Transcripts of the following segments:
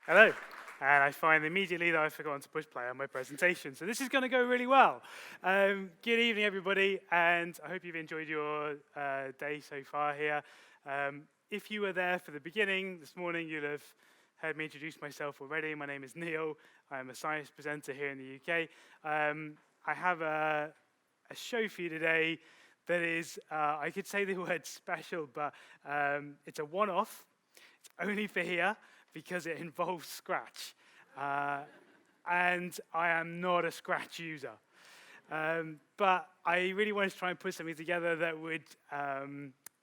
Hello. And I find immediately that I've forgotten to push play on my presentation. So this is going to go really well. Good evening, everybody, and I hope you've enjoyed your day so far here. If you were there for the beginning this morning, you'll have heard me introduce myself already. My name is Neil. I'm a science presenter here in the UK. I have a show for you today that is, I could say the word special, but it's a one-off. It's only for here, because it involves Scratch. And I am not a Scratch user. But I really wanted to try and put something together that would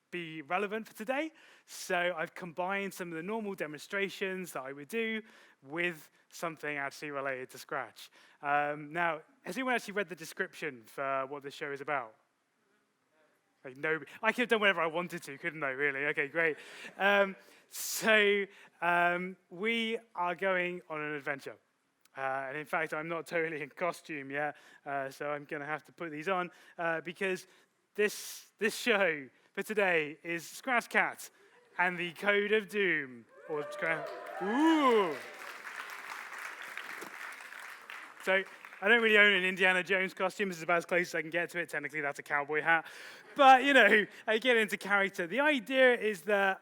be relevant for today. So I've combined some of the normal demonstrations that I would do with something actually related to Scratch. Now, has anyone actually read the description for what the show is about? Like, no, I could have done whatever I wanted to, couldn't I, really? Okay, great. So we are going on an adventure. And in fact, I'm not totally in costume yet, so I'm going to have to put these on, because this show for today is Scratch Cat and the Code of Doom. Or Ooh! So I don't really own an Indiana Jones costume. This is about as close as I can get to it. Technically, that's a cowboy hat. But, you know, I get into character. The idea is that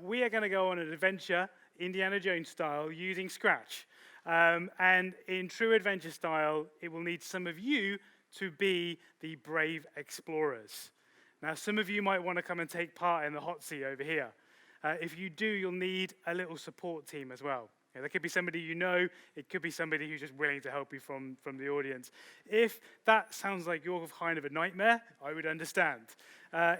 we are going to go on an adventure, Indiana Jones style, using Scratch. And in true adventure style, it will need some of you to be the brave explorers. Now, some of you might want to come and take part in the hot seat over here. If you do, you'll need a little support team as well. There could be somebody you know. It could be somebody who's just willing to help you from the audience. If that sounds like you're kind of a nightmare, I would understand.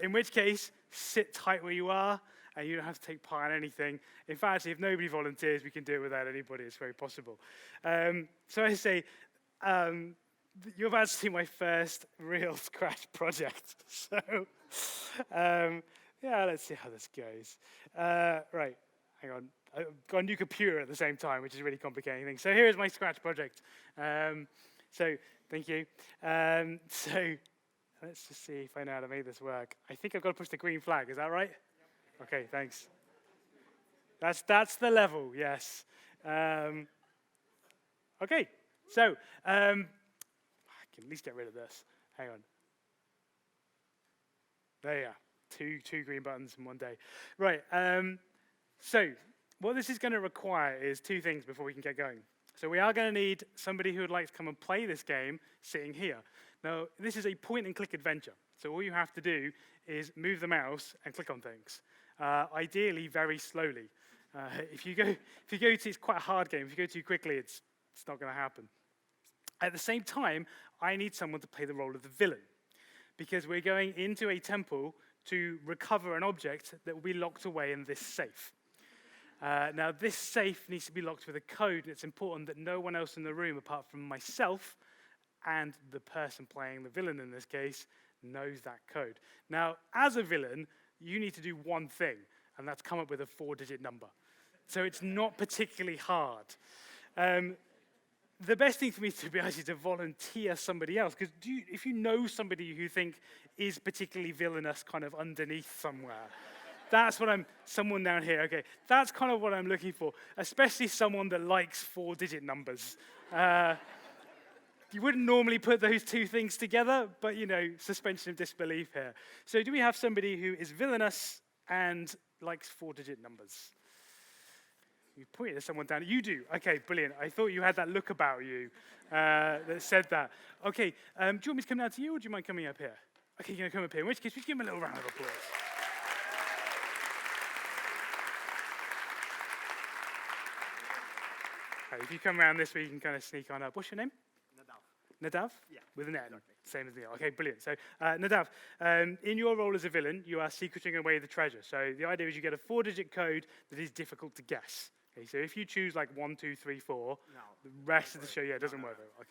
In which case, sit tight where you are, and you don't have to take part in anything. In fact, if nobody volunteers, we can do it without anybody. It's very possible. So I say, you're about to see my first real Scratch project. So, yeah, let's see how this goes. Right, hang on. I've got a new computer at the same time, which is really complicating things. So here's my Scratch project. So thank you. So let's just see if I know how to make this work. I think I've got to push the green flag. Is that right? Yep. Okay, thanks. That's the level, yes. Okay, so I can at least get rid of this. Hang on. There you are. Two green buttons in one day. Right. So what this is going to require is two things before we can get going. So we are going to need somebody who would like to come and play this game sitting here. Now, this is a point-and-click adventure. So all you have to do is move the mouse and click on things, ideally very slowly. If you go to, it's quite a hard game. If you go too quickly, it's not going to happen. At the same time, I need someone to play the role of the villain, because we're going into a temple to recover an object that will be locked away in this safe. Now, this safe needs to be locked with a code, and it's important that no one else in the room, apart from myself and the person playing the villain in this case, knows that code. Now, as a villain, you need to do one thing, and that's come up with a 4-digit number. So it's not particularly hard. The best thing for me to be actually to volunteer somebody else, because if you know somebody who you think is particularly villainous kind of underneath somewhere, that's what someone down here, okay, that's kind of what I'm looking for, especially someone that likes 4-digit numbers. You wouldn't normally put those two things together, but, you know, suspension of disbelief here. So do we have somebody who is villainous and likes 4-digit numbers? You pointed at someone down. You do. Okay, brilliant. I thought you had that look about you that said that. Okay, do you want me to come down to you, or do you mind coming up here? Okay, you're going to come up here. In which case, we should give him a little round of applause. Okay, if you come around this way, you can kind of sneak on up. What's your name? Nadav? Yeah. With an N? Exactly. Same as me. Okay, brilliant. So, Nadav, in your role as a villain, you are secreting away the treasure. So the idea is you get a 4-digit code that is difficult to guess. Okay, so if you choose like 1, 2, 3, 4, the rest of the show, doesn't work. Okay.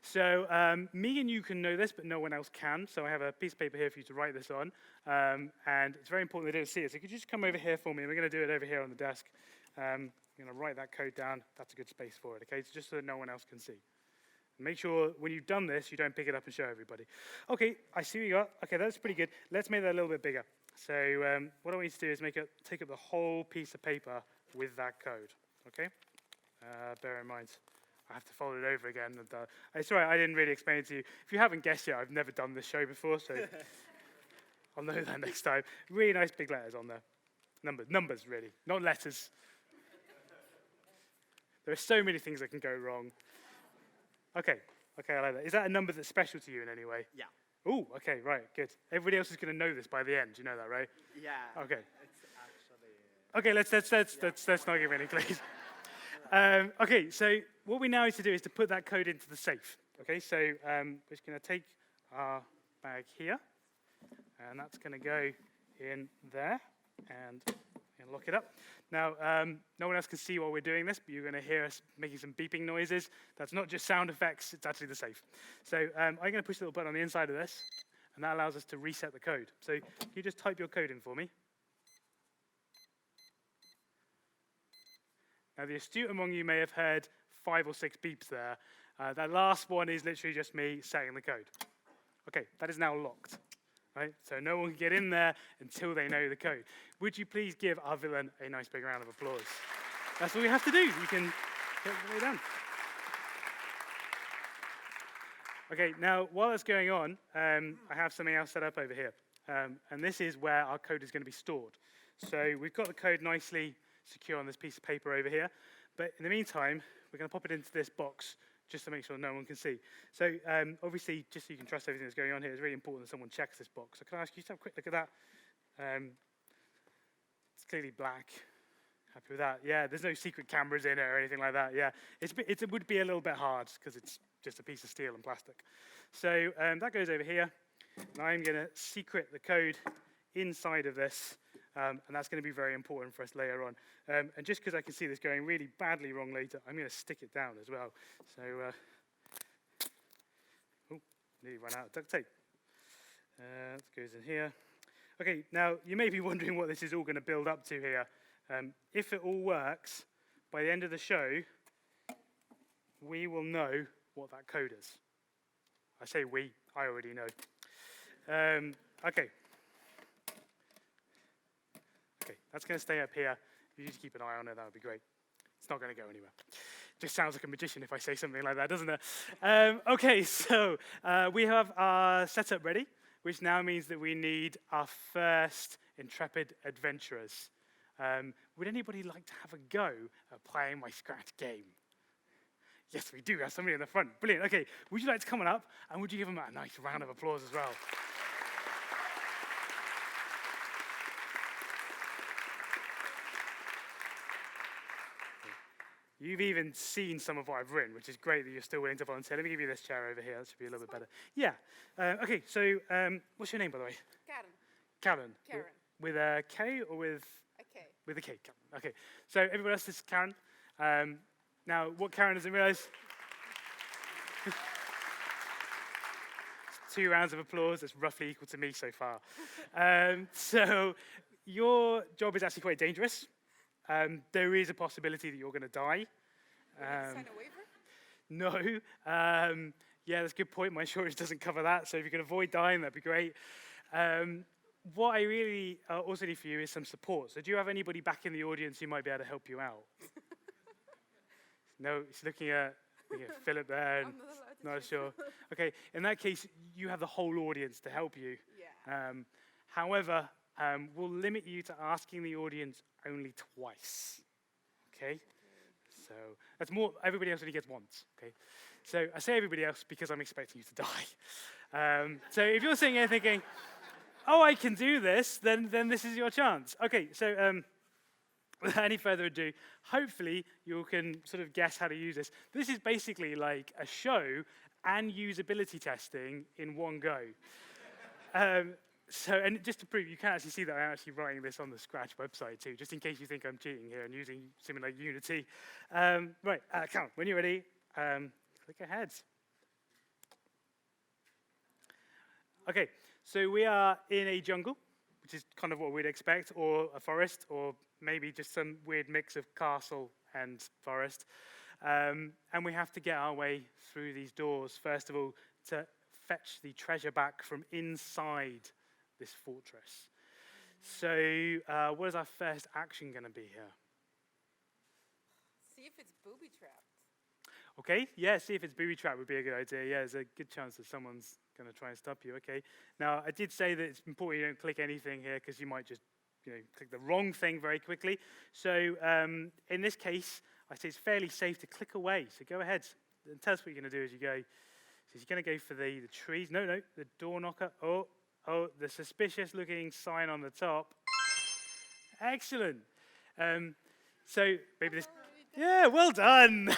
So me and you can know this, but no one else can. So I have a piece of paper here for you to write this on. And it's very important they don't see it. So could you just come over here for me? We're going to do it over here on the desk. I'm going to write that code down. That's a good space for it, okay? It's just so that no one else can see. Make sure when you've done this, you don't pick it up and show everybody. Okay, I see what you got. Okay, that's pretty good. Let's make that a little bit bigger. So what I want you to do is take up the whole piece of paper with that code, okay? Bear in mind, I have to fold it over again. And, it's all right, I didn't really explain it to you. If you haven't guessed yet, I've never done this show before, so I'll know that next time. Really nice big letters on there. Numbers, really, not letters. There are so many things that can go wrong. Okay, I like that. Is that a number that's special to you in any way? Yeah. Oh, okay, right, good. Everybody else is going to know this by the end. You know that, right? Yeah. Okay. It's actually. Okay, let's not give any clues. Okay, so what we now need to do is to put that code into the safe. Okay, so we're just going to take our bag here, and that's going to go in there, and lock it up. Now, no one else can see while we're doing this, but you're going to hear us making some beeping noises. That's not just sound effects, it's actually the safe. So I'm going to push the little button on the inside of this, and that allows us to reset the code. So can you just type your code in for me? Now, the astute among you may have heard 5 or 6 beeps there. That last one is literally just me setting the code. Okay, that is now locked. Right? So no one can get in there until they know the code. Would you please give our villain a nice big round of applause? That's all we have to do. You can get it done. Okay, now while that's going on, I have something else set up over here. And this is where our code is going to be stored. So we've got the code nicely secure on this piece of paper over here. But in the meantime, we're going to pop it into this box just to make sure no one can see. So obviously, just so you can trust everything that's going on here, it's really important that someone checks this box. So can I ask you to have a quick look at that? It's clearly black. Happy with that? Yeah, there's no secret cameras in it or anything like that. Yeah, it would be a little bit hard because it's just a piece of steel and plastic. So that goes over here. And I'm going to secret the code inside of this. And that's going to be very important for us later on. And just because I can see this going really badly wrong later, I'm going to stick it down as well. So, nearly run out of duct tape. That goes in here. Okay, now you may be wondering what this is all going to build up to here. If it all works, by the end of the show, we will know what that code is. I say we, I already know. Okay. Okay, that's going to stay up here. If you just keep an eye on it, that would be great. It's not going to go anywhere. Just sounds like a magician if I say something like that, doesn't it? Okay, so we have our setup ready, which now means that we need our first intrepid adventurers. Would anybody like to have a go at playing my Scratch game? Yes, we do have somebody in the front. Brilliant. Okay, would you like to come on up, and would you give them a nice round of applause as well? You've even seen some of what I've written, which is great that you're still willing to volunteer. Let me give you this chair over here. That should be a little bit better. Yeah. Okay, so what's your name, by the way? Karen. Karen. With a K or with? A K. With a K, Karen. Okay, so everybody else, this is Karen. Now, what Karen doesn't realize... 2 rounds of applause. That's roughly equal to me so far. So your job is actually quite dangerous. There is a possibility that you're going to die. Sign a waiver? No. Yeah, that's a good point. My insurance doesn't cover that, so if you can avoid dying, that'd be great. What I really also need for you is some support. So do you have anybody back in the audience who might be able to help you out? No, he's looking at Philip there. And not sure. Okay, in that case, you have the whole audience to help you. Yeah. However, we'll limit you to asking the audience only twice. Okay? So that's more, everybody else only gets once. Okay? So I say everybody else because I'm expecting you to die. So if you're sitting here thinking, oh, I can do this, then this is your chance. Okay, so without any further ado, hopefully you can sort of guess how to use this. This is basically like a show and usability testing in one go. So, and just to prove, you can actually see that I'm actually writing this on the Scratch website too, just in case you think I'm cheating here and using something like Unity. Right, Cal, when you're ready, click ahead. Okay, so we are in a jungle, which is kind of what we'd expect, or a forest, or maybe just some weird mix of castle and forest. And we have to get our way through these doors, first of all, to fetch the treasure back from inside this fortress. So what is our first action going to be here? See if if it's booby-trapped. Okay, yeah, see if it's booby-trapped would be a good idea. Yeah, there's a good chance that someone's going to try and stop you. Okay, now I did say that it's important you don't click anything here because you might just click the wrong thing very quickly. So in this case, I say it's fairly safe to click away. So go ahead and tell us what you're going to do as you go. So you're going to go for the trees. No, the door knocker. Oh, the suspicious-looking sign on the top. Excellent. So maybe this. Yeah, well done.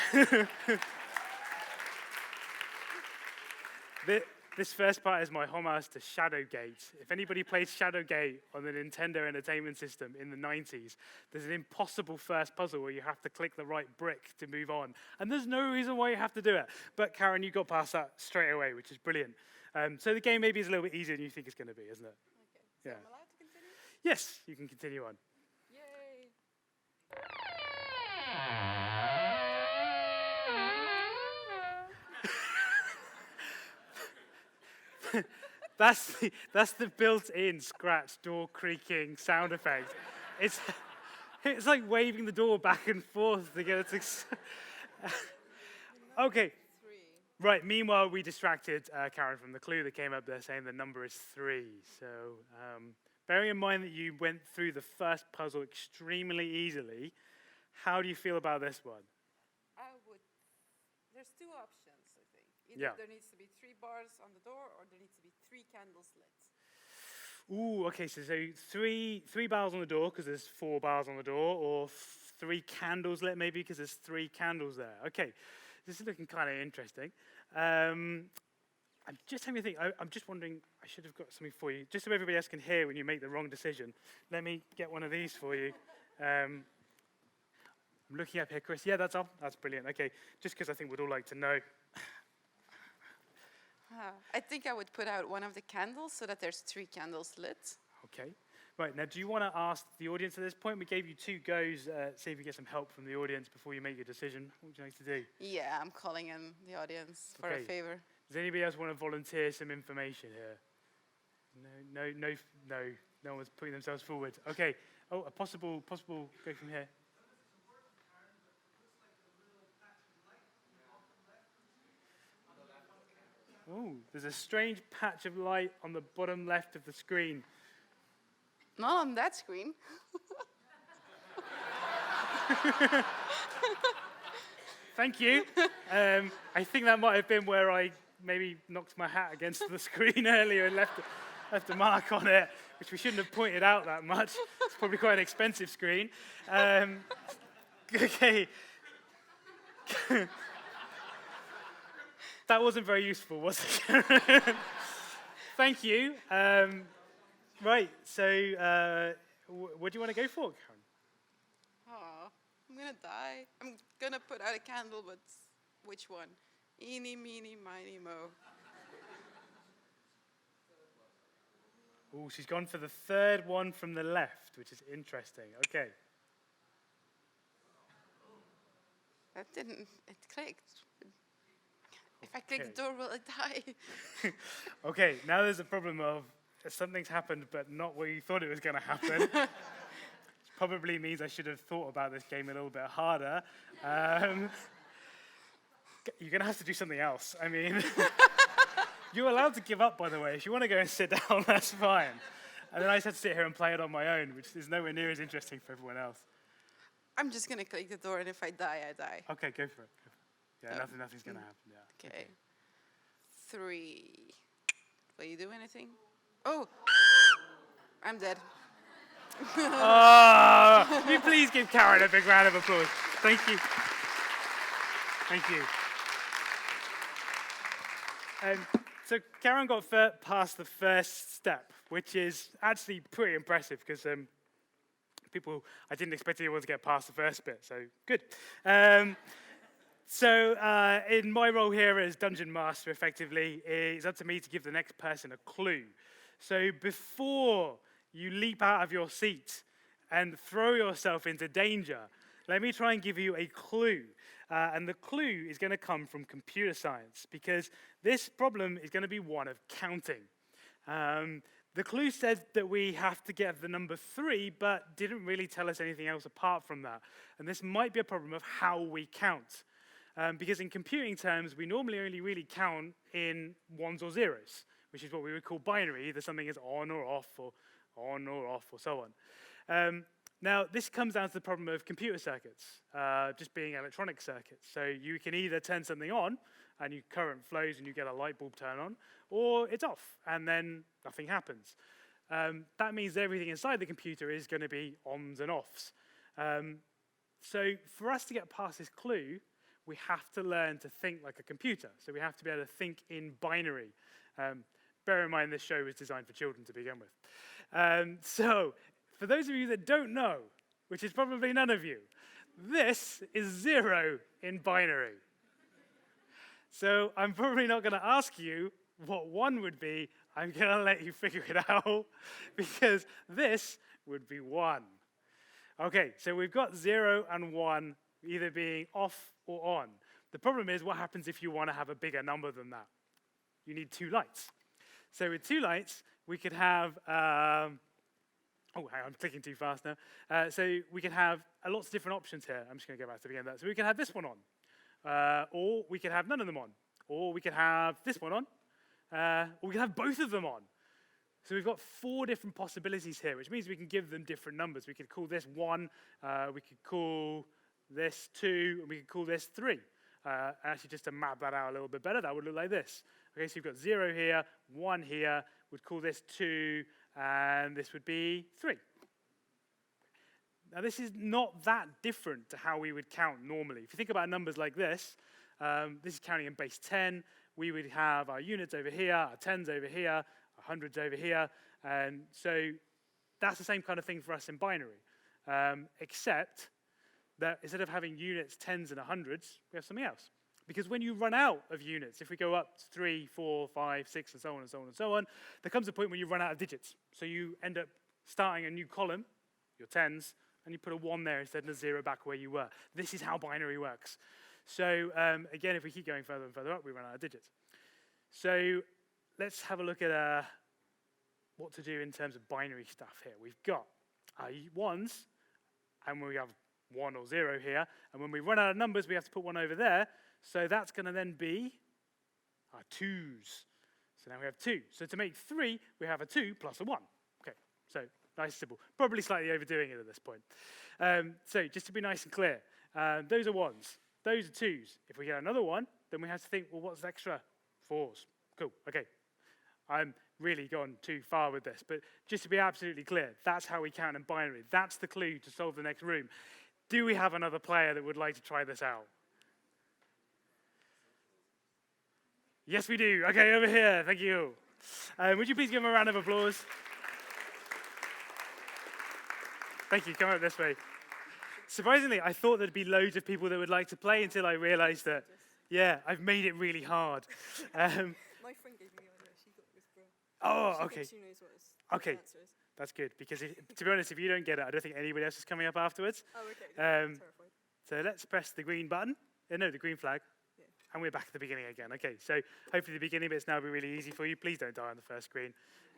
This first part is my homage to Shadowgate. If anybody played Shadowgate on the Nintendo Entertainment System in the 90s, there's an impossible first puzzle where you have to click the right brick to move on. And there's no reason why you have to do it. But Karen, you got past that straight away, which is brilliant. So the game maybe is a little bit easier than you think it's going to be, isn't it? Okay. So Yeah. I'm allowed to continue? Yes, you can continue on. Yay. That's the built-in Scratch door creaking sound effect. It's like waving the door back and forth to get it to. Okay, 3. right. Meanwhile, we distracted Karen from the clue that came up there saying the number is 3. So bearing in mind that you went through the first puzzle extremely easily, how do you feel about this one? There's 2 options, I think. Either Yeah. there needs to be 3 bars on the door, or there needs to be 3 candles lit. Ooh, okay, so three bars on the door because there's 4 bars on the door, or 3 candles lit maybe because there's 3 candles there. Okay, this is looking kind of interesting. I'm just having a think. I'm just wondering, I should have got something for you, just so everybody else can hear when you make the wrong decision. Let me get one of these for you. I'm looking up here, Chris. Yeah, that's on. That's brilliant. Okay, just because I think we'd all like to know. I think I would put out one of the candles so that there's 3 candles lit. Okay. Right, now do you want to ask the audience at this point? We gave you 2 goes, see if we get some help from the audience before you make your decision. What would you like to do? Yeah, I'm calling in the audience for Okay. a favor. Does anybody else want to volunteer some information here? No one's putting themselves forward. Okay. Oh, a possible go from here. Oh, there's a strange patch of light on the bottom left of the screen. Not on that screen. Thank you. I think that might have been where I maybe knocked my hat against the screen earlier and left a mark on it, which we shouldn't have pointed out that much. It's probably quite an expensive screen. Okay. That wasn't very useful, was it? Thank you. Right, so what do you want to go for, Karen? Oh, I'm gonna die. I'm gonna put out a candle, but which one? Eeny, meeny, miny, mo. Oh, she's gone for the third one from the left, which is interesting. Okay. That didn't, it clicked. If I click the door, will it die? Okay, now there's a problem of something's happened, but not what you thought it was going to happen. Which probably means I should have thought about this game a little bit harder. You're going to have to do something else. I mean, you're allowed to give up, by the way. If you want to go and sit down, that's fine. And then I just have to sit here and play it on my own, which is nowhere near as interesting for everyone else. I'm just gonna click the door, and if I die, I die. Okay, go for it. Yeah, nothing's going to happen. Yeah. Okay. 3. Will you do anything? Oh! I'm dead. Oh, can you please give Karen a big round of applause? Thank you. Thank you. So Karen got past the first step, which is actually pretty impressive because I didn't expect anyone to get past the first bit, so good. So in my role here as Dungeon Master, effectively, it's up to me to give the next person a clue. So before you leap out of your seat and throw yourself into danger, let me try and give you a clue. And the clue is going to come from computer science, because this problem is going to be one of counting. The clue said that we have to get the number 3, but didn't really tell us anything else apart from that. And this might be a problem of how we count. Because in computing terms, we normally only really count in ones or zeros, which is what we would call binary. Either something is on or off, or so on. Now, this comes down to the problem of computer circuits, just being electronic circuits. So you can either turn something on, and your current flows, and you get a light bulb turn on, or it's off, and then nothing happens. That means everything inside the computer is going to be ons and offs. So for us to get past this clue, we have to learn to think like a computer. So we have to be able to think in binary. Bear in mind, this show was designed for children to begin with. So for those of you that don't know, which is probably none of you, this is 0 in binary. So I'm probably not going to ask you what 1 would be. I'm going to let you figure it out, because this would be 1. Okay, so we've got 0 and 1 either being off or on. The problem is, what happens if you want to have a bigger number than that? You need 2 lights. So with 2 lights, we could have, oh, hang on, I'm clicking too fast now. So we can have lots of different options here. I'm just going to go back to the beginning of that. So we can have this one on. Or we could have none of them on. Or we could have this one on. Or we could have both of them on. So we've got 4 different possibilities here, which means we can give them different numbers. We could call this 1, we could call this 2, and we could call this 3. Actually, just to map that out a little bit better, that would look like this. Okay, so you've got 0 here, 1 here, we'd call this 2, and this would be 3. Now, this is not that different to how we would count normally. If you think about numbers like this is counting in base 10. We would have our units over here, our tens over here, our hundreds over here. And so that's the same kind of thing for us in binary, except that instead of having units, tens, and hundreds, we have something else. Because when you run out of units, if we go up to 3, 4, 5, 6, and so on and so on and so on, there comes a point when you run out of digits. So you end up starting a new column, your tens, and you put a 1 there instead of a 0 back where you were. This is how binary works. So again, if we keep going further and further up, we run out of digits. So let's have a look at what to do in terms of binary stuff here. We've got our 1s, and we have 1 or 0 here. And when we run out of numbers, we have to put 1 over there. So that's going to then be our 2s. So now we have 2. So to make 3, we have a 2 plus a 1. Okay, so nice and simple. Probably slightly overdoing it at this point. So just to be nice and clear, those are 1s. Those are 2s. If we get another 1, then we have to think, well, what's extra? 4s. Cool, okay. I'm really gone too far with this, but just to be absolutely clear, that's how we count in binary. That's the clue to solve the next room. Do we have another player that would like to try this out? Yes, we do. Okay, over here. Thank you. Would you please give him a round of applause? Thank you. Come up this way. Surprisingly, I thought there'd be loads of people that would like to play until I realized that, yeah, I've made it really hard. My friend gave me the idea. She got this bro. Oh, okay. She knows what his Okay, answer is. that's good, because to be honest, if you don't get it, I don't think anybody else is coming up afterwards. Oh, okay. Terrified. So let's press the green button. No, the green flag. Yeah. And we're back at the beginning again. Okay, so hopefully the beginning bit's now will be really easy for you. Please don't die on the first screen.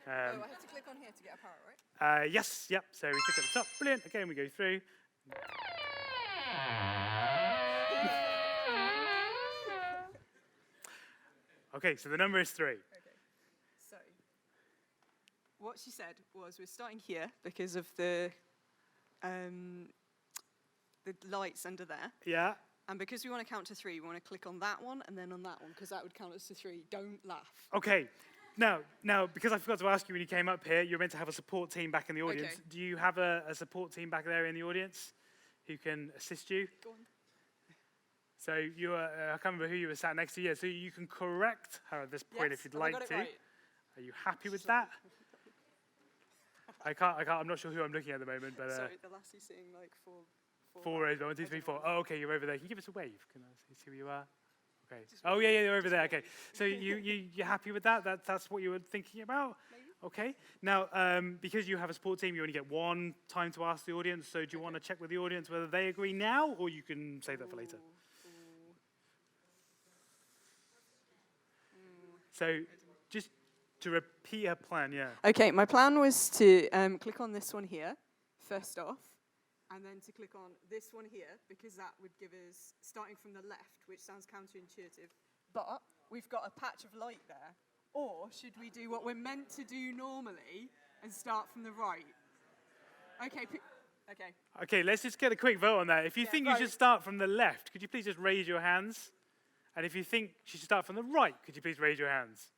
I have to click on here to get a parrot, right? Yes, yep. So we click at the top. Brilliant. Okay, and we go through. Okay, so the number is 3. Okay. So, what she said was we're starting here because of the lights under there. Yeah. And because we want to count to 3, we want to click on that one and then on that one, because that would count us to 3. Don't laugh. Okay. Now, because I forgot to ask you when you came up here, you're meant to have a support team back in the audience. Okay. Do you have a support team back there in the audience who can assist you? Go on. So you are, I can't remember who you were sat next to. Yeah, so you can correct her at this point if you'd Have I like got it to. right? Are you happy with that? I can't. I'm not sure who I'm looking at the moment, but Sorry, the lassie's sitting like 4 4 rows. 1, 2, 3, 4. Oh, okay, you're over there. Can you give us a wave? Can I see who you are? Okay. Oh, yeah, you're over there. Okay. So you're happy with that? That's what you were thinking about? Maybe. Okay. Now, because you have a support team, you only get 1 time to ask the audience. So do you want to check with the audience whether they agree now, or you can save that for later? So just To repeat her plan, yeah. Okay, my plan was to click on this one here, first off, and then to click on this one here, because that would give us, starting from the left, which sounds counterintuitive, but we've got a patch of light there. Or should we do what we're meant to do normally and start from the right? Okay, okay. Okay, let's just get a quick vote on that. If you think you vote. should start from the left, could you please just raise your hands? And if you think you should start from the right, could you please raise your hands?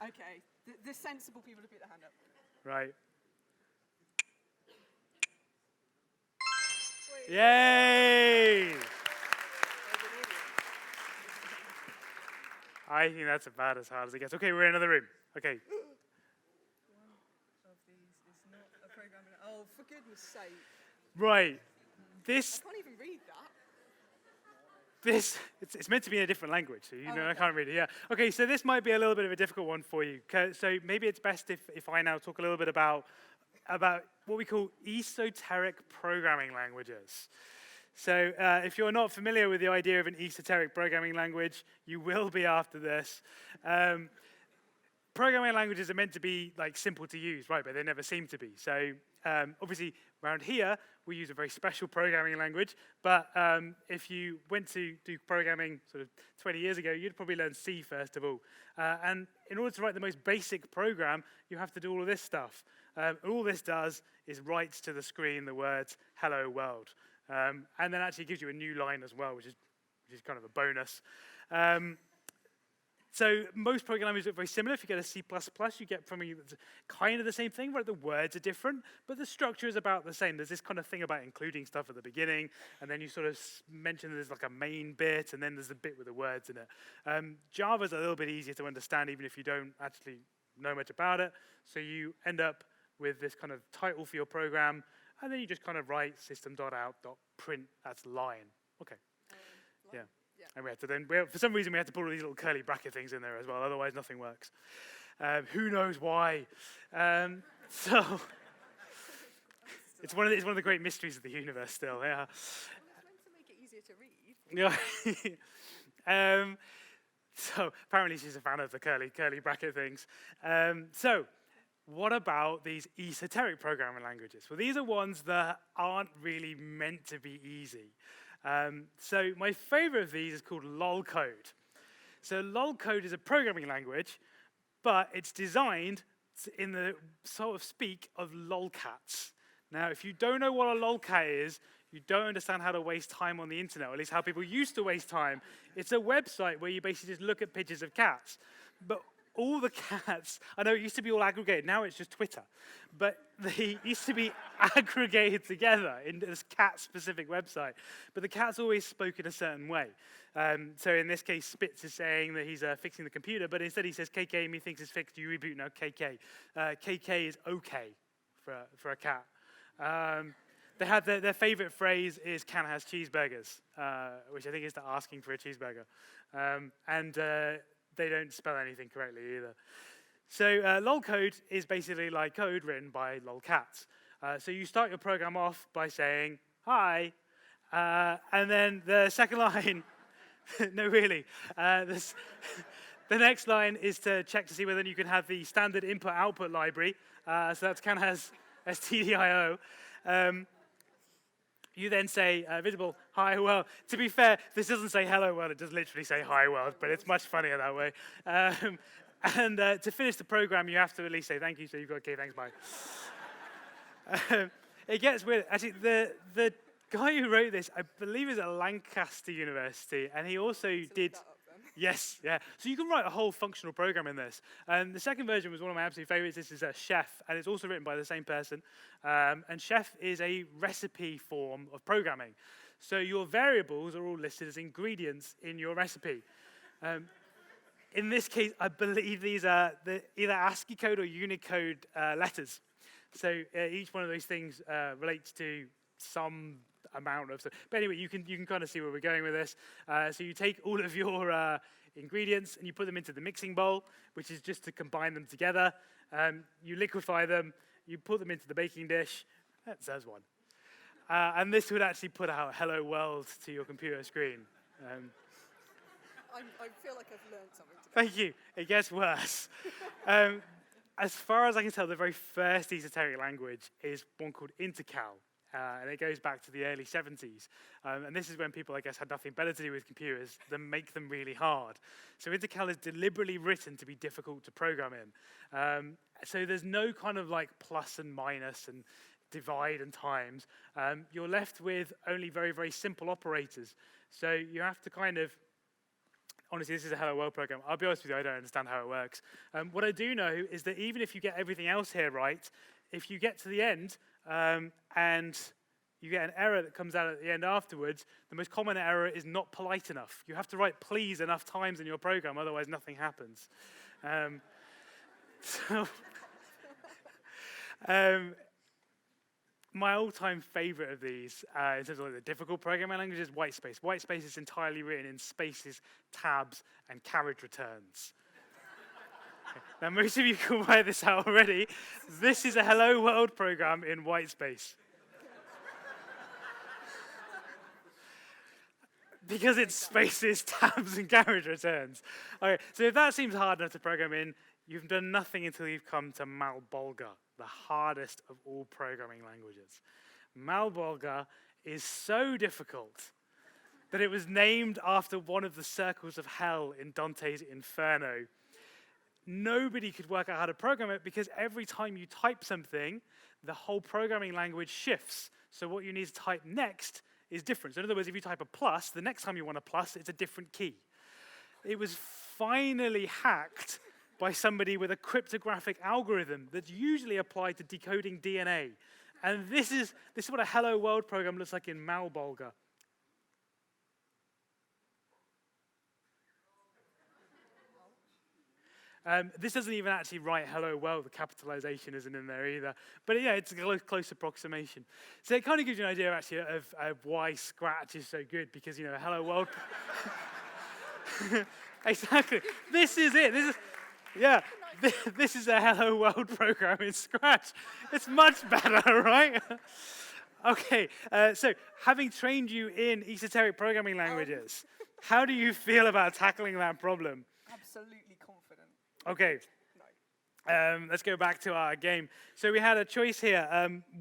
Okay, the sensible people to put their hand up. Right. Yay! I think that's about as hard as it gets. Okay, we're in another room. Okay. Of these is not a programming. Oh, for goodness sake. Right. I This, can't even read that. it's meant to be in a different language, so you know I okay. can't read it, yeah. Okay, so this might be a little bit of a difficult one for you. So maybe it's best if I now talk a little bit about what we call esoteric programming languages. So if you're not familiar with the idea of an esoteric programming language, you will be after this. Programming languages are meant to be like simple to use, right? But they never seem to be. So obviously around here, we use a very special programming language. But if you went to do programming sort of 20 years ago, you'd probably learn C first of all. And in order to write the most basic program, you have to do all of this stuff. All this does is writes to the screen the words "Hello World," and then actually gives you a new line as well, which is kind of a bonus. So most programming languages look very similar. If you get a C++, you get something that's kind of the same thing, right? The words are different, but the structure is about the same. There's this kind of thing about including stuff at the beginning, and then you sort of mention there's like a main bit, and then there's a bit with the words in it. Java's a little bit easier to understand, even if you don't actually know much about it. So you end up with this kind of title for your program, and then you just kind of write system.out.print, that's line. Okay. Yeah. And we had to then, for some reason, we had to put all these little curly bracket things in there as well. Otherwise, nothing works. Who knows why? So it's one of the great mysteries of the universe. Still, yeah. It's meant to make it easier to read. Yeah. So apparently, she's a fan of the curly bracket things. So what about these esoteric programming languages? Well, these are ones that aren't really meant to be easy. So my favorite of these is called Lowell Code. So Lowell Code is a programming language, but it's designed in the sort of speak of lolcats. Now, if you don't know what a lolcat is, you don't understand how to waste time on the internet, or at least how people used to waste time. It's a website where you basically just look at pictures of cats. But all the cats, I know it used to be all aggregated, now it's just Twitter, but they used to be aggregated together in this cat-specific website. But the cat's always spoke in a certain way. So in this case, Spitz is saying that he's fixing the computer, but instead he says, KK, me thinks it's fixed, you reboot now, KK. KK is okay for a cat. They had their favorite phrase is "can has cheeseburgers," which I think is to asking for a cheeseburger. And they don't spell anything correctly either. So Lowell Code is basically like code written by lolcats. So you start your program off by saying, hi, and then the second line, no really, the next line is to check to see whether you can have the standard input-output library. So that's can has stdio. You then say, visible, hi world. To be fair, this doesn't say hello world, it does literally say hi world, but it's much funnier that way. And to finish the program, you have to at least say thank you, so you've got, okay, thanks, bye. It gets weird. Actually, the guy who wrote this, I believe is at Lancaster University, and he also did... Yes, yeah. So you can write a whole functional program in this. And the second version was one of my absolute favorites. This is Chef, and it's also written by the same person. And Chef is a recipe form of programming. So your variables are all listed as ingredients in your recipe. In this case, I believe these are either ASCII code or Unicode letters. So each one of those things relates to some amount of stuff. But anyway, you can kind of see where we're going with this. So you take all of your ingredients and you put them into the mixing bowl, which is just to combine them together. You liquefy them, you put them into the baking dish. That says one. And this would actually put out hello world to your computer screen. I feel like I've learned something today. Thank you. It gets worse. as far as I can tell, the very first esoteric language is one called Intercal. And it goes back to the early 70s. And this is when people, I guess, had nothing better to do with computers than make them really hard. So Intercal is deliberately written to be difficult to program in. So there's no kind of like plus and minus and divide and times. You're left with only very, very simple operators. So you have to kind of, honestly, this is a Hello World program. I'll be honest with you, I don't understand how it works. What I do know is that even if you get everything else here right, if you get to the end and you get an error that comes out at the end afterwards, the most common error is not polite enough. You have to write please enough times in your program, otherwise nothing happens. My all-time favorite of these, in terms of like the difficult programming language, is Whitespace. Whitespace is entirely written in spaces, tabs, and carriage returns. Now, most of you can work this out already. This is a Hello World program in Whitespace. Because it's spaces, tabs, and carriage returns. Okay, so if that seems hard enough to program in, you've done nothing until you've come to Malbolga, the hardest of all programming languages. Malbolga is so difficult that it was named after one of the circles of hell in Dante's Inferno. Nobody could work out how to program it because every time you type something, the whole programming language shifts. So what you need to type next is different. So in other words, if you type a plus, the next time you want a plus, it's a different key. It was finally hacked by somebody with a cryptographic algorithm that's usually applied to decoding DNA. And this is what a Hello World program looks like in Malbolga. This doesn't even actually write Hello World. The capitalization isn't in there either. But yeah, it's a close approximation. So it kind of gives you an idea actually of why Scratch is so good, because, you know, Hello World. Exactly. This is it. This is a Hello World program in Scratch. It's much better, right? Okay, so having trained you in esoteric programming languages, how do you feel about tackling that problem? Absolutely confident. Okay, let's go back to our game. So we had a choice here.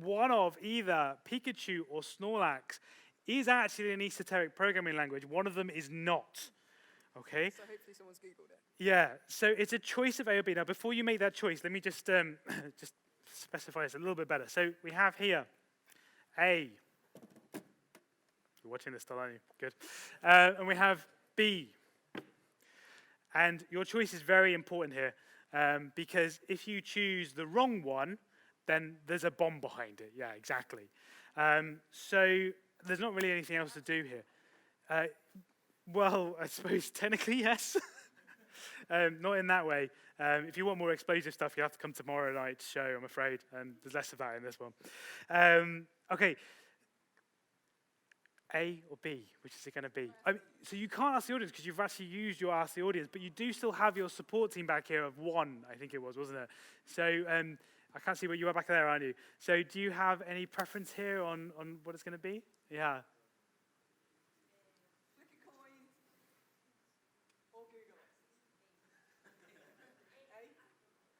One of either Pikachu or Snorlax is actually an esoteric programming language. One of them is not. Okay? So hopefully someone's Googled it. Yeah, so it's a choice of A or B. Now, before you make that choice, let me just specify this a little bit better. So we have here A. You're watching this still, aren't you? Good. And we have B. And your choice is very important here, because if you choose the wrong one, then there's a bomb behind it. Yeah, exactly. So there's not really anything else to do here. Well, I suppose technically, yes. Not in that way. If you want more explosive stuff, you have to come tomorrow night's show, I'm afraid. There's less of that in this one. Okay. A or B, which is it going to be? So you can't ask the audience because you've actually used your ask the audience, but you do still have your support team back here of one, I think it was, wasn't it? So I can't see where you are back there, aren't you? So do you have any preference here on what it's going to be? Yeah.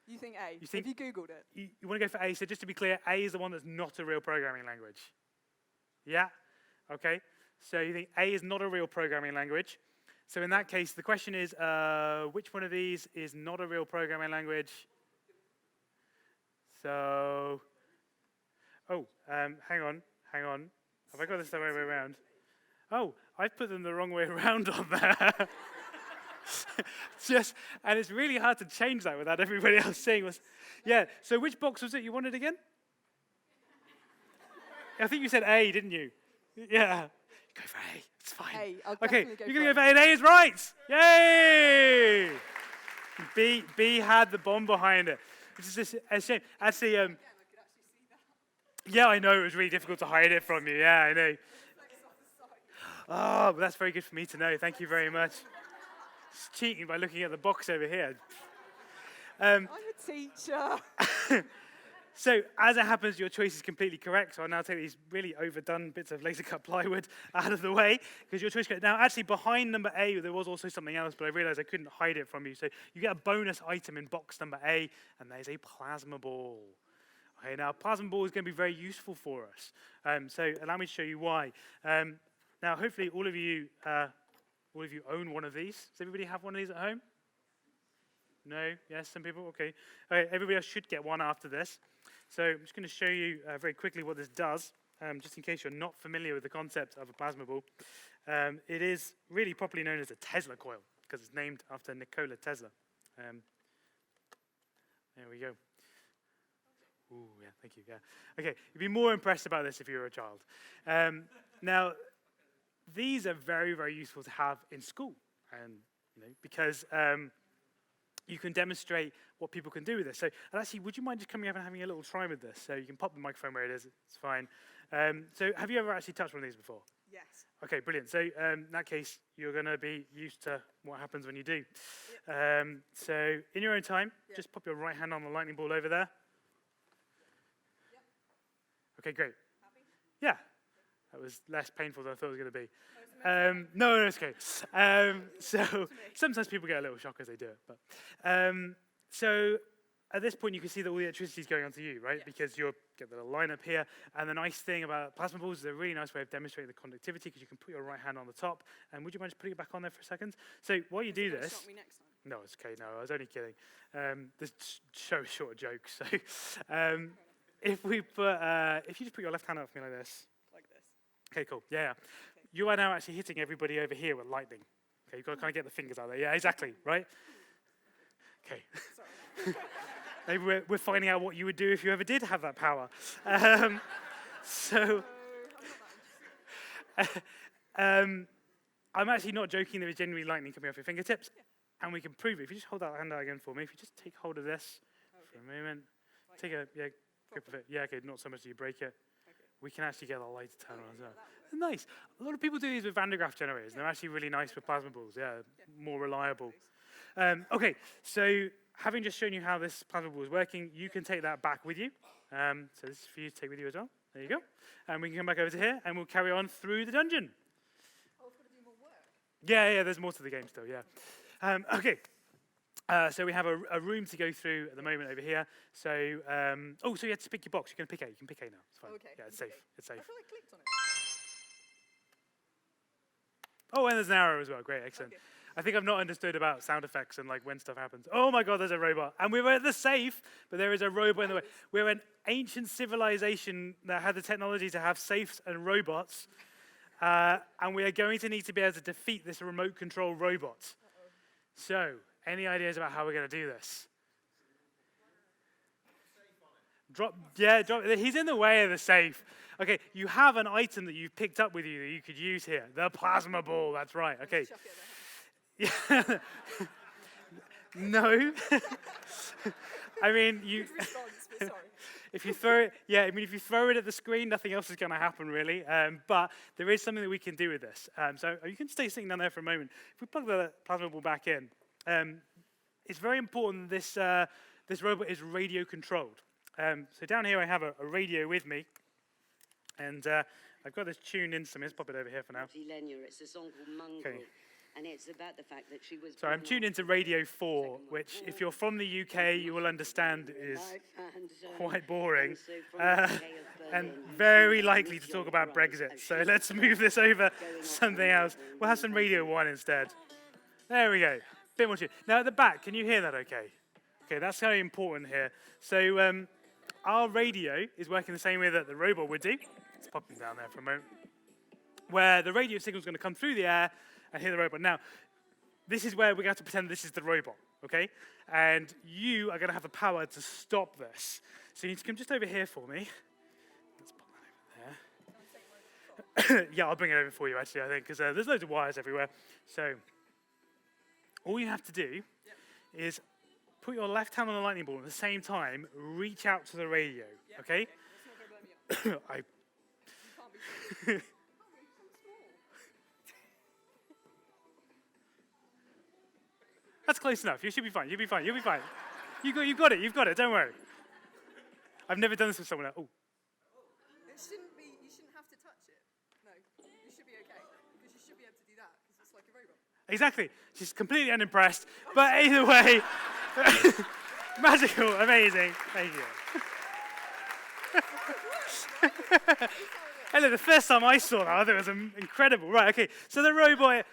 You think A? You think, have you Googled it? You want to go for A? So just to be clear, A is the one that's not a real programming language. Yeah? Okay. So you think A is not a real programming language. So in that case, the question is, which one of these is not a real programming language? So, hang on. Have I got this the right way around? Oh, I've put them the wrong way around on there. And it's really hard to change that without everybody else saying was, yeah. So which box was it you wanted again? I think you said A, didn't you? Yeah. Go for A. It's fine. A. I'll Okay, definitely you're going to go for A, and A is right. Yay! B had the bomb behind it. Which is just a shame. Actually, yeah, I know. It was really difficult to hide it from you. Yeah, I know. Oh, but that's very good for me to know. Thank you very much. It's cheating by looking at the box over here. I'm a teacher. So as it happens, your choice is completely correct. So I'll now take these really overdone bits of laser cut plywood out of the way because your choice is correct. Now, actually, behind number A, there was also something else, but I realized I couldn't hide it from you. So you get a bonus item in box number A, and there's a plasma ball. Okay, now plasma ball is going to be very useful for us. So allow me to show you why. Now, hopefully, all of you own one of these. Does everybody have one of these at home? No? Yes, some people? Okay. All right, everybody else should get one after this. So I'm just going to show you very quickly what this does, just in case you're not familiar with the concept of a plasma ball. It is really properly known as a Tesla coil because it's named after Nikola Tesla. There we go. Ooh, yeah, thank you. Yeah. Okay, you'd be more impressed about this if you were a child. Now, these are very, very useful to have in school, and because you can demonstrate what people can do with this. So, and actually, would you mind just coming up and having a little try with this? So you can pop the microphone where it is. It's fine. So, have you ever actually touched one of these before? Yes. Okay, brilliant. So, in that case, you're going to be used to what happens when you do. Yep. So, in your own time, just pop your right hand on the lightning ball over there. Yep. Okay, great. Happy? Yeah, that was less painful than I thought it was going to be. No, it's okay. So sometimes people get a little shock as they do it. But so at this point, you can see that all the electricity is going onto you, right? Yes. Because you'll get the little line up here. And the nice thing about plasma balls is a really nice way of demonstrating the conductivity because you can put your right hand on the top. And would you mind just putting it back on there for a second? So while you do this, Shock me next time. no, it's okay. No, I was only kidding. This show is short of jokes. So if you just put your left hand up for me like this. Like this. Okay, cool. Yeah. You are now actually hitting everybody over here with lightning. Okay, you've got to kind of get the fingers out there. Yeah, exactly, right? Okay. Sorry. Maybe we're finding out what you would do if you ever did have that power. So, I'm actually not joking. There is genuinely lightning coming off your fingertips. Yeah. And we can prove it. If you just hold that hand out again for me. If you just take hold of this for a moment. Like Take a grip of it. Yeah, okay, not so much that you break it. Okay. We can actually get the light to turn on as well. Nice. A lot of people do these with Van de Graaff generators. They're actually really nice with plasma balls. Yeah, more reliable. Okay, so having just shown you how this plasma ball is working, you can take that back with you. So this is for you to take with you as well. There you go. And we can come back over to here, and we'll carry on through the dungeon. Oh, I've got to do more work. Yeah, there's more to the game still, yeah. Okay. So we have a room to go through at the moment over here. So, so you have to pick your box. You can pick A. You can pick A now. It's fine. Okay. Yeah, it's safe. It's safe. I feel like I clicked on it. Oh, and there's an arrow as well. Great, excellent. Okay. I think I've not understood about sound effects and like when stuff happens. Oh my God, there's a robot. And we were at the safe, but there is a robot in the way. We're an ancient civilization that had the technology to have safes and robots. And we are going to need to be able to defeat this remote control robot. So, any ideas about how we're going to do this? Drop. He's in the way of the safe. Okay, you have an item that you've picked up with you that you could use here. The plasma ball, that's right. Okay. Chuck it at the hand. Yeah. No. I mean, Good response, but sorry. if you throw it, if you throw it at the screen, nothing else is going to happen really. But there is something that we can do with this. So you can stay sitting down there for a moment. If we plug the plasma ball back in, it's very important this robot is radio controlled. So down here I have a radio with me, and I've got this tuned in. Let's pop it over here for now. It's a song called Mongrel, Okay. and it's about the fact that she was. So I'm tuned into Radio 4, which, if you're from the UK, you will understand is quite boring and very likely to talk about Brexit. So let's move this over to something else. We'll have some Radio 1 instead. There we go. Bit more tuned. Now at the back, can you hear that okay? Okay, that's very important here. So our radio is working the same way that the robot would do. Let's pop them down there for a moment. Where the radio signal is going to come through the air and hear the robot. Now, this is where we're going to pretend this is the robot, okay? And you are going to have the power to stop this. So you need to come just over here for me. Let's pop that over there. Yeah, I'll bring it over for you, actually, I think, because there's loads of wires everywhere. So all you have to do is put your left hand on the lightning ball and at the same time reach out to the radio, okay? That's not going to let me up. You can't be. That's close enough. You should be fine. You'll be fine. You've got it. Don't worry. I've never done this with someone else. Oh, It shouldn't be, you shouldn't have to touch it. No, you should be okay. Because you should be able to do that, because it's like a robot. exactly. She's completely unimpressed. But either way, magical, amazing. Thank you. Hello, the first time I saw that, I thought it was incredible. Right, okay. So the robot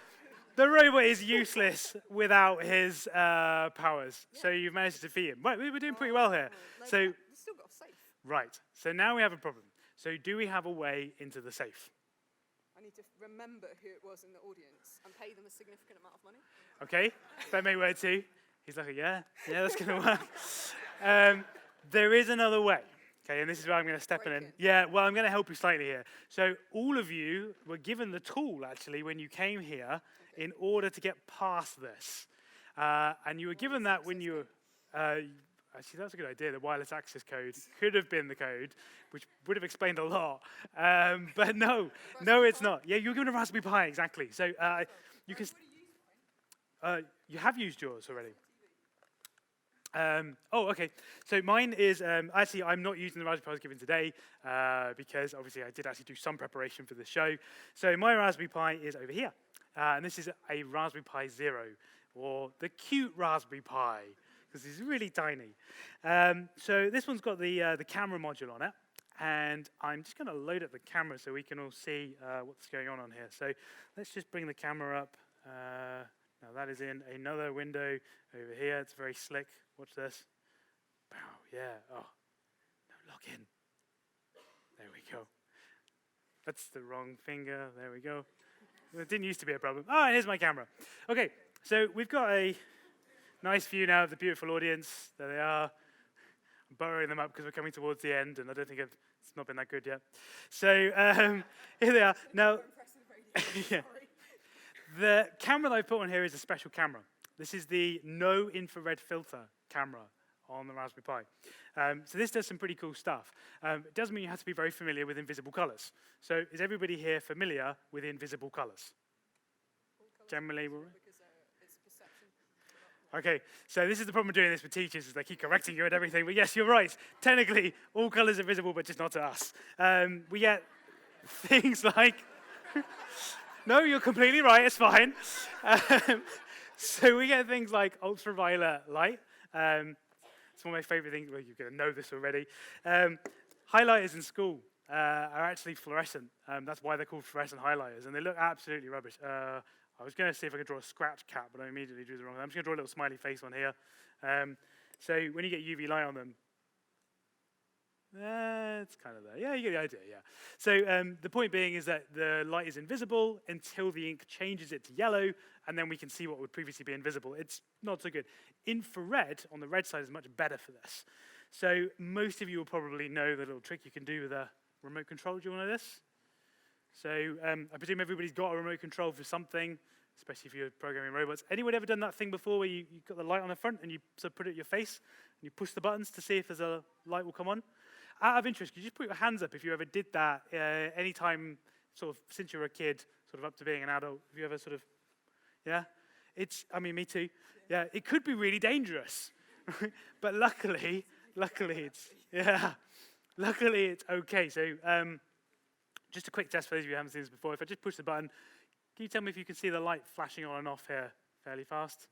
is useless without his powers. So you've managed to defeat him. Right, we're doing pretty well here. So, We've still got a safe. right. So now we have a problem. So do we have a way into the safe? I need to remember who it was in the audience and pay them a significant amount of money. Okay, that may work too. He's like, yeah, that's going to work. There is another way. Okay, and this is where I'm going to step in. Break it. Yeah, well, I'm going to help you slightly here. So all of you were given the tool, actually, when you came here in order to get past this. And you were given that when you were... actually, that's a good idea. The wireless access code could have been the code, which would have explained a lot. But no, it's not. Yeah, you're given a Raspberry Pi, exactly. So you can... you have used yours already. Oh, okay. So mine is, actually, I'm not using the Raspberry Pi I was given today because obviously I did actually do some preparation for the show. So my Raspberry Pi is over here. And this is a Raspberry Pi Zero, or the cute Raspberry Pi, because it's really tiny. So this one's got the camera module on it. And I'm just going to load up the camera so we can all see what's going on here. So let's just bring the camera up. Now that is in another window over here. It's very slick. Watch this. Wow, yeah. Oh, no login. There we go. That's the wrong finger. There we go. It didn't used to be a problem. Oh, and here's my camera. Okay, so we've got a nice view now of the beautiful audience. There they are. I'm burrowing them up because we're coming towards the end, and I don't think it's not been that good yet. So here they are. Now, yeah. The camera that I put on here is a special camera. This is the no infrared filter camera on the Raspberry Pi. So this does some pretty cool stuff. It does mean you have to be very familiar with invisible colors. So is everybody here familiar with invisible colors? Generally, we're Because it's a perception. okay, so this is the problem with doing this with teachers, is they keep correcting you and everything. But yes, you're right. Technically, all colors are visible, but just not to us. We get things like... No, you're completely right. It's fine. So we get things like ultraviolet light. It's one of my favorite things. Well, you're going to know this already. Highlighters in school are actually fluorescent. That's why they're called fluorescent highlighters, and they look absolutely rubbish. I was going to see if I could draw a scratch cat, but I immediately drew the wrong one. I'm just going to draw a little smiley face on here. So when you get UV light on them, it's kind of there. Yeah, you get the idea, yeah. So the point being is that the light is invisible until the ink changes it to yellow, and then we can see what would previously be invisible. It's not so good. Infrared on the red side is much better for this. So most of you will probably know the little trick you can do with a remote control. Do you all know this? So I presume everybody's got a remote control for something, especially if you're programming robots. Anyone ever done that thing before where you've got the light on the front and you sort of put it at your face and you push the buttons to see if there's a light will come on? Out of interest, could you just put your hands up if you ever did that any time sort of since you were a kid, sort of up to being an adult? Have you ever sort of, yeah? I mean, me too. Yeah, it could be really dangerous. But luckily it's okay. So just a quick test for those of you who haven't seen this before. If I just push the button, can you tell me if you can see the light flashing on and off here fairly fast?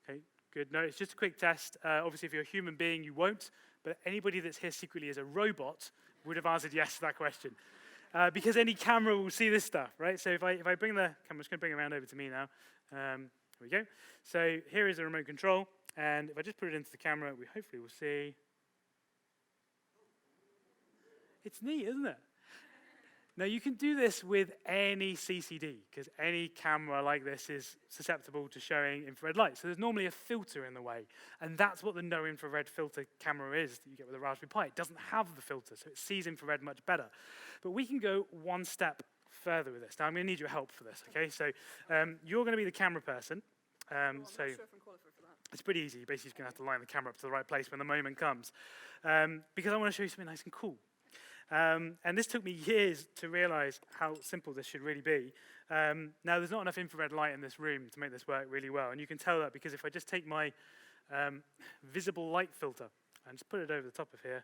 Okay, good. No, it's just a quick test. Obviously, if you're a human being, you won't. But anybody that's here secretly as a robot would have answered yes to that question. Because any camera will see this stuff, right? So if I bring the camera, I'm just going to bring it around over to me now. Here we go. So here is a remote control. And if I just put it into the camera, we hopefully will see. It's neat, isn't it? Now, you can do this with any CCD, because any camera like this is susceptible to showing infrared light. So there's normally a filter in the way, and that's what the no infrared filter camera is that you get with a Raspberry Pi. It doesn't have the filter, so it sees infrared much better. But we can go one step further with this. Now, I'm going to need your help for this, okay? So you're going to be the camera person. I'm not sure if I'm qualified for that. It's pretty easy. You're basically just going to have to line the camera up to the right place when the moment comes. Because I want to show you something nice and cool. And this took me years to realize how simple this should really be. Now, there's not enough infrared light in this room to make this work really well. And you can tell that because if I just take my visible light filter and just put it over the top of here,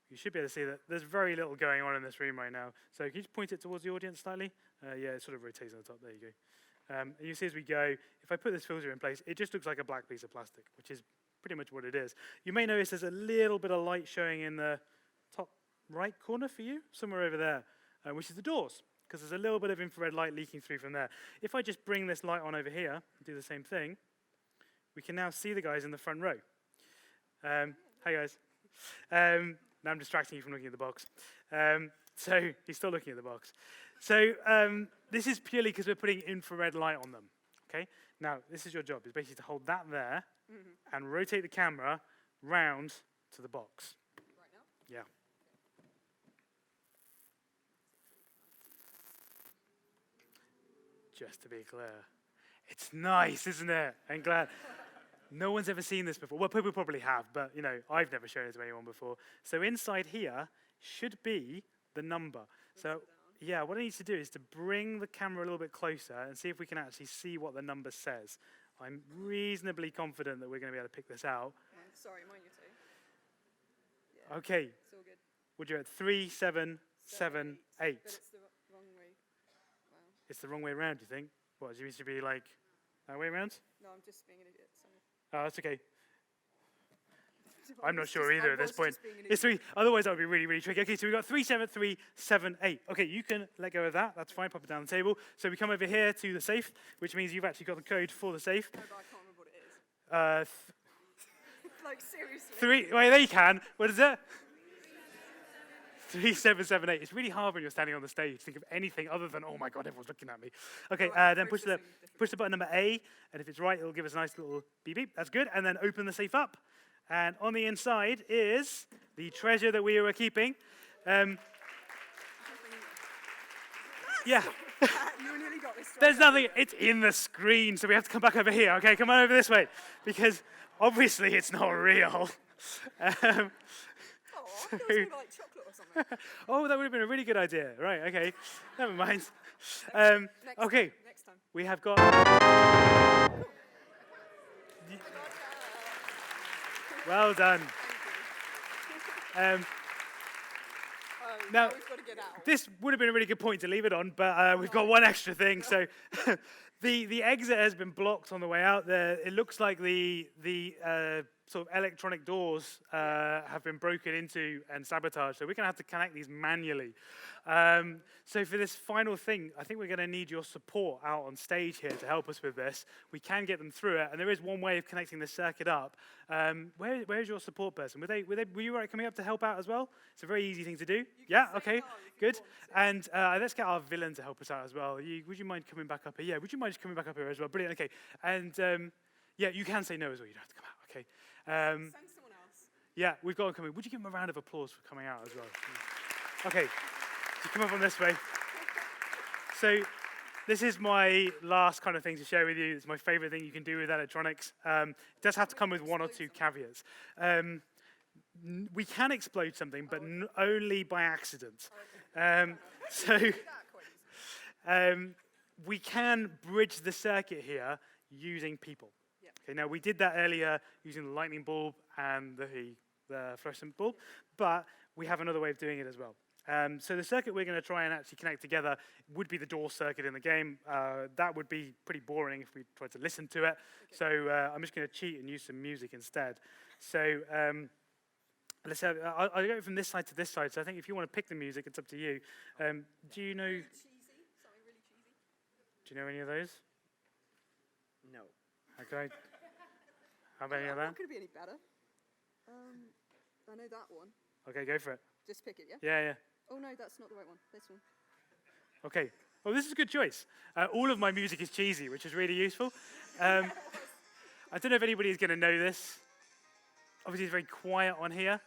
you should be able to see that there's very little going on in this room right now. So can you just point it towards the audience slightly? Yeah, it sort of rotates on the top. There you go. And you see as we go, if I put this filter in place, it just looks like a black piece of plastic, which is pretty much what it is. You may notice there's a little bit of light showing in the top right corner for you, somewhere over there, which is the doors, because there's a little bit of infrared light leaking through from there. If I just bring this light on over here and do the same thing, we can now see the guys in the front row. Hi, guys. Now I'm distracting you from looking at the box. So he's still looking at the box. So this is purely because we're putting infrared light on them. Okay. Now this is your job. Is basically to hold that there and rotate the camera round to the box. Right now? Yeah. Just to be clear, it's nice, isn't it? I'm glad. No one's ever seen this before. Well, people probably have, but you know, I've never shown it to anyone before. So inside here should be the number. So yeah, what I need to do is to bring the camera a little bit closer and see if we can actually see what the number says. I'm reasonably confident that we're going to be able to pick this out. Sorry, mine you too. Yeah, Okay, it's all good. would you at 3, 7, 7, 8? But it's the wrong way. Wow. It's the wrong way around, do you think? What, do you mean to be like that way around? No, I'm just being an idiot. Sorry. Oh, that's okay. I'm not sure either I at this was point. just being an It's 3, otherwise that would be really, really tricky. Okay, so we've got 3, 7, 3, 7, 8. Okay, you can let go of that. That's fine, pop it down the table. So we come over here to the safe, which means you've actually got the code for the safe. No, but I can't remember what it is. Like, seriously. 3, wait, there you can. What is it? 3, 7, 7, 8. It's really hard when you're standing on the stage to think of anything other than, oh my God, everyone's looking at me. Okay, then push the button number A, and if it's right, it'll give us a nice little beep beep. That's good. And then open the safe up. And on the inside is the treasure that we were keeping. Yeah. You nearly got this right. There's nothing, it's in the screen, so we have to come back over here. Okay, come on over this way, because obviously it's not real. Oh, I thought it was gonna be like chocolate or something. Oh, that would have been a really good idea. Right, okay, never mind. Next Okay, time, next time. we have got... Well done. Now, We've got to get out. this would have been a really good point to leave it on, but we've got one extra thing. So the exit has been blocked on the way out there. It looks like the sort of electronic doors have been broken into and sabotaged. So we're going to have to connect these manually. So for this final thing, I think we're going to need your support out on stage here to help us with this. We can get them through it, and there is one way of connecting this circuit up. Where's your support person? Were you right coming up to help out as well? It's a very easy thing to do. Yeah, okay, good. And let's get our villain to help us out as well. Would you mind coming back up here? Yeah, would you mind just coming back up here as well? Brilliant, okay. And yeah, you can say no as well. You don't have to come out, okay. Send someone else. Yeah, we've got to come in. Would you give them a round of applause for coming out as well? Okay, so come up on this way. So this is my last kind of thing to share with you. It's my favorite thing you can do with electronics. It does have to come with one or two caveats. We can explode something, but only by accident. We can bridge the circuit here using people. Okay, now we did that earlier using the lightning bulb and the fluorescent bulb, but we have another way of doing it as well. So the circuit we're going to try and actually connect together would be the door circuit in the game. That would be pretty boring if we tried to listen to it. Okay. So I'm just going to cheat and use some music instead. So let's have. I'll go from this side to this side. So I think if you want to pick the music, it's up to you. Do you know? Really cheesy, something really cheesy. Do you know any of those? No. Okay. How about any of that? Not going to be any better. I know that one. Okay, go for it. Just pick it, yeah? Yeah. Oh no, that's not the right one. This one. Okay. Well, this is a good choice. All of my music is cheesy, which is really useful. I don't know if anybody is going to know this. Obviously, it's very quiet on here.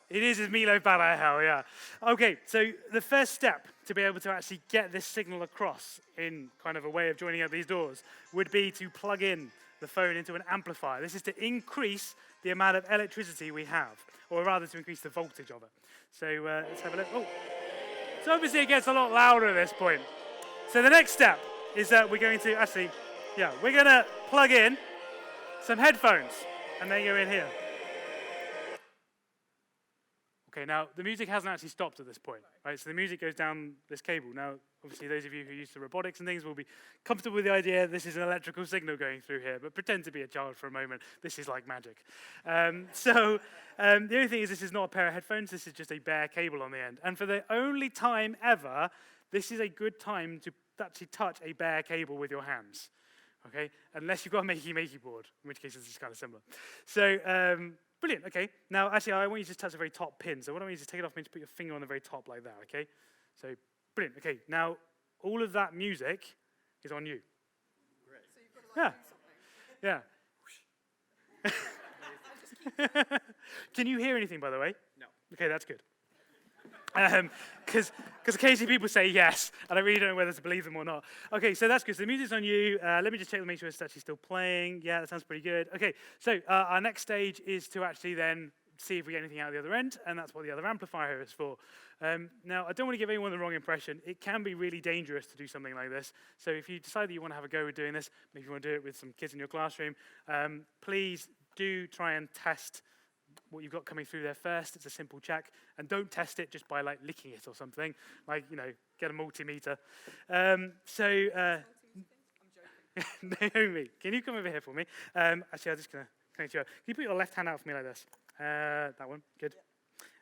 It is Milo Bala Hell, yeah. Okay, so the first step to be able to actually get this signal across in kind of a way of joining up these doors would be to plug in the phone into an amplifier. This is to increase the amount of electricity we have, or rather to increase the voltage of it. So let's have a look. Oh. So obviously it gets a lot louder at this point. So the next step is that we're going to we're going to plug in some headphones, and they go in here. Okay, now the music hasn't actually stopped at this point, right? So the music goes down this cable. Now, obviously, those of you who are used to robotics and things will be comfortable with the idea this is an electrical signal going through here, but pretend to be a child for a moment. This is like magic. The only thing is this is not a pair of headphones. This is just a bare cable on the end. And for the only time ever, this is a good time to actually touch a bare cable with your hands, okay? Unless you've got a makey board, in which case this is kind of similar. So, brilliant, okay. Now, actually, I want you to just touch the very top pin. So why don't you just take it off and just put your finger on the very top like that, okay? So, brilliant, okay. Now, all of that music is on you. So you've got to do something. Yeah. Can you hear anything, by the way? No. Okay, that's good. Because occasionally people say yes, and I really don't know whether to believe them or not. Okay, so that's good. So the music's on you. Let me just check to make sure it's actually still playing. Yeah, that sounds pretty good. Okay, so our next stage is to actually then see if we get anything out of the other end, and that's what the other amplifier is for. Now, I don't want to give anyone the wrong impression. It can be really dangerous to do something like this. So if you decide that you want to have a go with doing this, maybe you want to do it with some kids in your classroom, please do try and test what you've got coming through there first. It's a simple check, and don't test it just by like licking it or something. Like, you know, get a multimeter. I'm joking. Naomi, can you come over here for me? Actually, I'm just gonna connect you up. Can you put your left hand out for me like this? That one, good.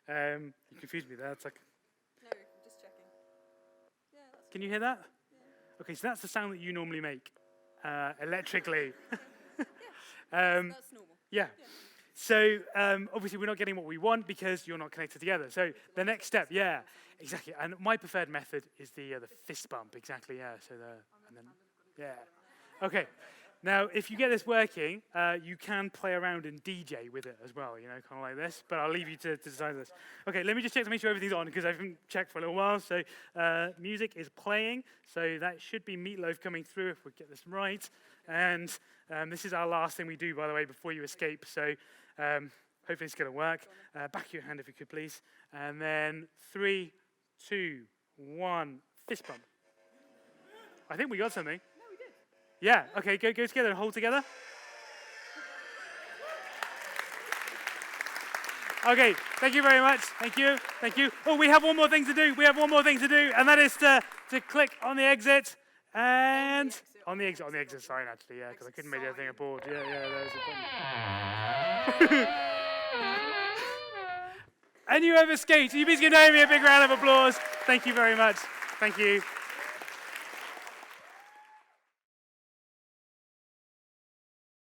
You confused me there. It's like, No, just checking. Yeah, that's can you hear that? Yeah. Okay, so that's the sound that you normally make electrically. That's normal. Yeah. So obviously we're not getting what we want because you're not connected together. So the next step, yeah, exactly. And my preferred method is the fist bump, exactly. Yeah. So and then yeah. Okay. Now, if you get this working, you can play around and DJ with it as well. You know, kind of like this. But I'll leave you to decide this. Okay. Let me just check to make sure everything's on because I haven't checked for a little while. So music is playing. So that should be Meatloaf coming through if we get this right. And this is our last thing we do, by the way, before you escape. So hopefully it's going to work. Back of your hand, if you could, please. And then 3, 2, 1, fist bump. I think we got something. No, we did. Yeah, okay, go together and hold together. Okay, thank you very much. Thank you. Oh, we have one more thing to do. And that is to click on the exit. And on the exit sign, actually, yeah, because I couldn't make everything aboard. Yeah, there was a button. And you have escaped. You please give Naomi a big round of applause. Thank you very much. Thank you.